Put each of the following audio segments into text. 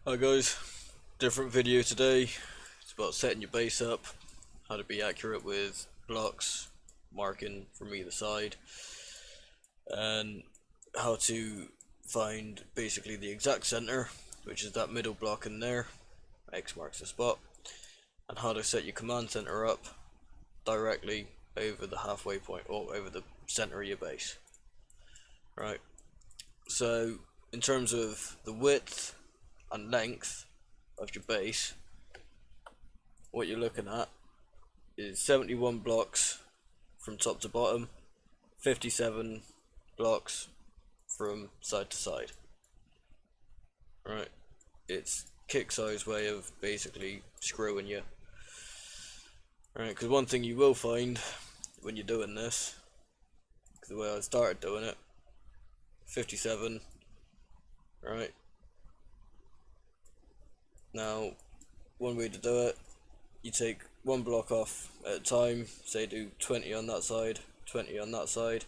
Hi guys, different video today. It's about setting your base up, how to be accurate with blocks, marking from either side, and how to find basically the exact center, which is that middle block in there, X marks the spot, and how to set your command center up directly over the halfway point or over the center of your base. Right, so in terms of the width and length of your base, what you're looking at is 71 blocks from top to bottom, 57 blocks from side to side. Right, it's Kixey's way of basically screwing you. Right, because one thing you will find when you're doing this, because the way I started doing it, 57, right, now one way to do it, you take one block off at a time, say do 20 on that side, 20 on that side,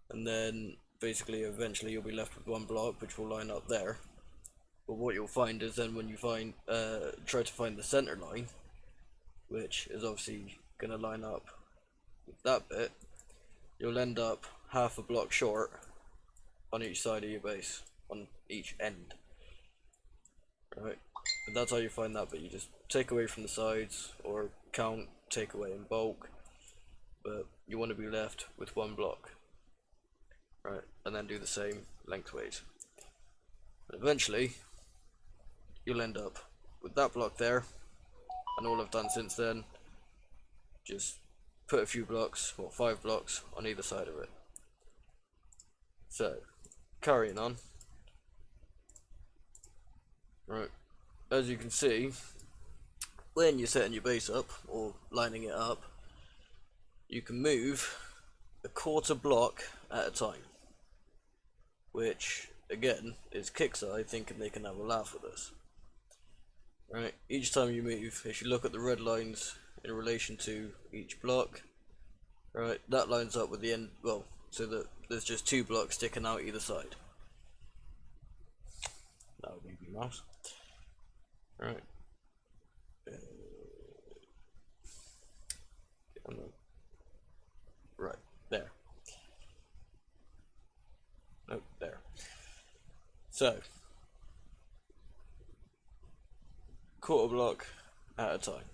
and then basically eventually you'll be left with one block which will line up there. But what you'll find is then when you try to find the center line, which is obviously going to line up with that bit, you'll end up half a block short on each side of your base, on each end. Right, and that's how you find that bit. You just take away from the sides or count, take away in bulk, but you want to be left with one block. Right, and then do the same lengthways. And eventually, you'll end up with that block there, and all I've done since then, just put a few blocks, or 5 blocks, on either side of it. So, carrying on. Right, as you can see, when you're setting your base up, or lining it up, you can move a quarter block at a time. Which, again, is Kixeye thinking they can have a laugh with us. Right, each time you move, if you look at the red lines in relation to each block, right, that lines up with the end, well, so that there's just 2 blocks sticking out either side. That would be mouse. Right. Right, there. Nope, there. So, quarter block at a time.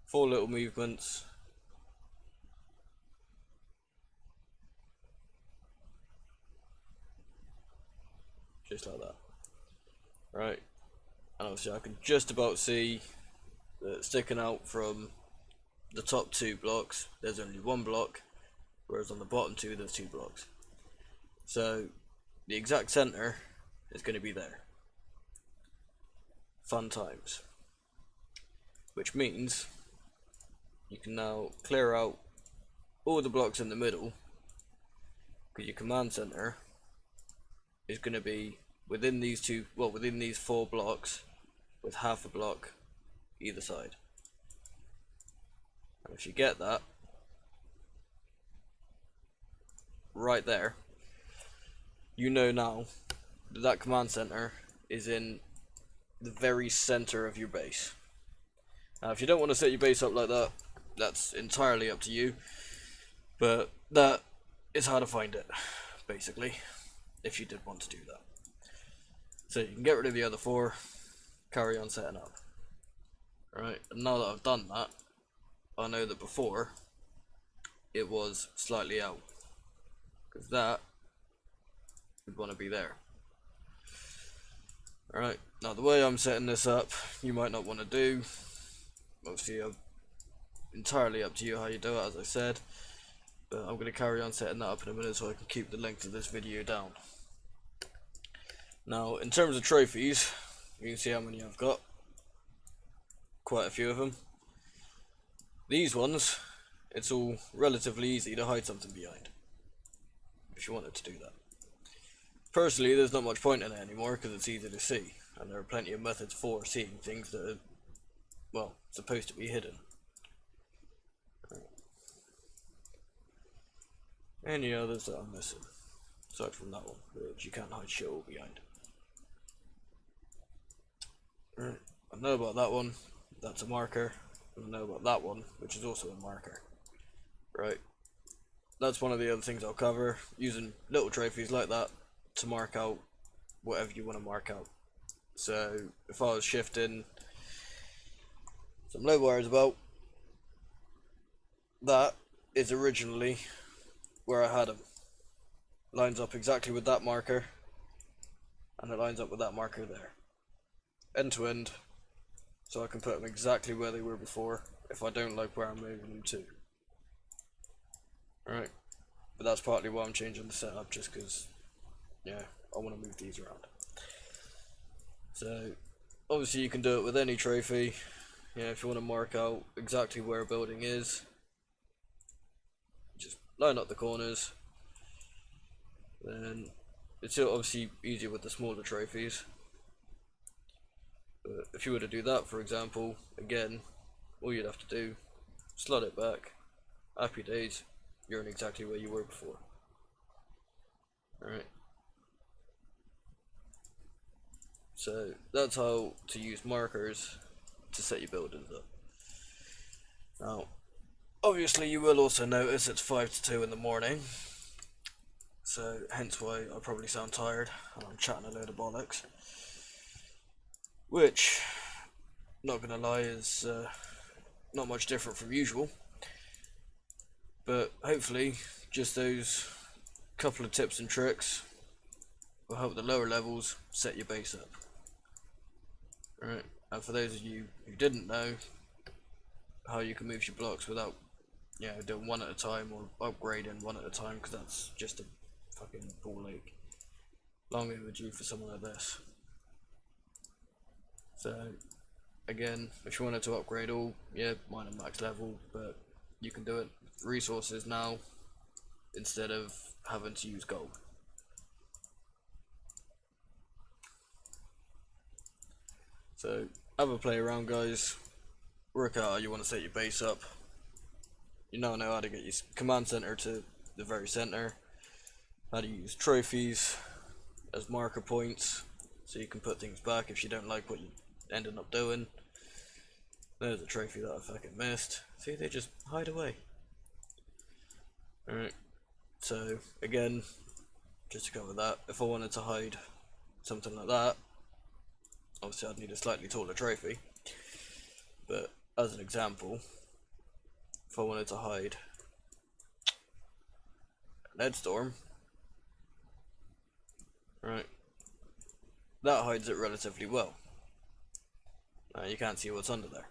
4 little movements. Just like that. Right. And obviously I can just about see that sticking out from the top 2 blocks, there's only 1 block, whereas on the bottom 2 there's 2 blocks. So the exact center is going to be there. Fun times. Which means you can now clear out all the blocks in the middle, because your command center is going to be within these 4 blocks, with half a block either side. And if you get that right there, you know now that that command center is in the very center of your base. Now if you don't want to set your base up like that, that's entirely up to you, but that is how to find it, basically, if you did want to do that. So you can get rid of the other 4, carry on setting up. Right, and now that I've done that, I know that before it was slightly out, because that would want to be there. Alright, now the way I'm setting this up, you might not want to do. Obviously, entirely up to you how you do it, as I said. But I'm going to carry on setting that up in a minute so I can keep the length of this video down. Now, in terms of trophies, you can see how many I've got. Quite a few of them. These ones, it's all relatively easy to hide something behind, if you wanted to do that. Personally, there's not much point in it anymore because it's easy to see, and there are plenty of methods for seeing things that are, well, supposed to be hidden. Any others that I'm missing, aside from that one, which you can't hide shit all behind. Right. I know about that one, that's a marker, and I know about that one, which is also a marker. Right. That's one of the other things I'll cover, using little trophies like that to mark out whatever you want to mark out. So if I was shifting some low wires about, that is originally where I had them. Lines up exactly with that marker, and it lines up with that marker there. End to end, so I can put them exactly where they were before if I don't like where I'm moving them to. Alright, but that's partly why I'm changing the setup, just because, yeah, I want to move these around. So, obviously you can do it with any trophy. Yeah, if you want to mark out exactly where a building is, just line up the corners. Then it's obviously easier with the smaller trophies. But if you were to do that, for example, again, all you'd have to do, slot it back, happy days, you're in exactly where you were before. Alright. So that's how to use markers to set your buildings up. Now, obviously you will also notice it's 5 to 2 in the morning, so hence why I probably sound tired and I'm chatting a load of bollocks. Which, not gonna lie, is not much different from usual. But hopefully, just those couple of tips and tricks will help the lower levels set your base up. Alright, and for those of you who didn't know how you can move your blocks without, doing one at a time or upgrading one at a time, because that's just a fucking ball ache. Long overdue for someone like this. So, again, if you wanted to upgrade all, mine are max level, but you can do it with resources now instead of having to use gold. So, have a play around, guys. Work out how you want to set your base up. You now know how to get your command center to the very center, how to use trophies as marker points so you can put things back if you don't like what you ended up doing. There's a trophy that I fucking missed. See, they just hide away. Alright, so again, just to cover that, if I wanted to hide something like that, obviously I'd need a slightly taller trophy, but as an example, if I wanted to hide an Edstorm, right, that hides it relatively well. You can't see what's under there.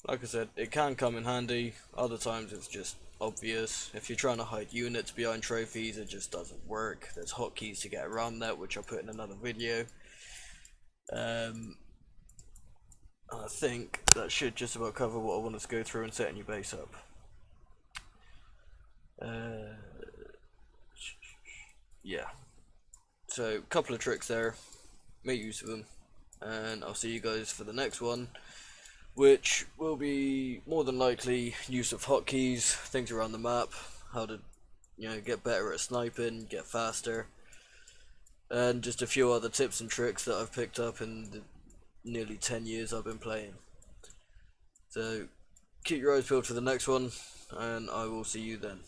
Like I said, it can come in handy, other times it's just obvious. If you're trying to hide units behind trophies, it just doesn't work. There's hotkeys to get around that, which I'll put in another video. I think that should just about cover what I wanted to go through and setting your base up. Yeah. So, a couple of tricks there. Make use of them. And I'll see you guys for the next one, which will be more than likely use of hotkeys, things around the map, how to, get better at sniping, get faster, and just a few other tips and tricks that I've picked up in the nearly 10 years I've been playing. So keep your eyes peeled for the next one, and I will see you then.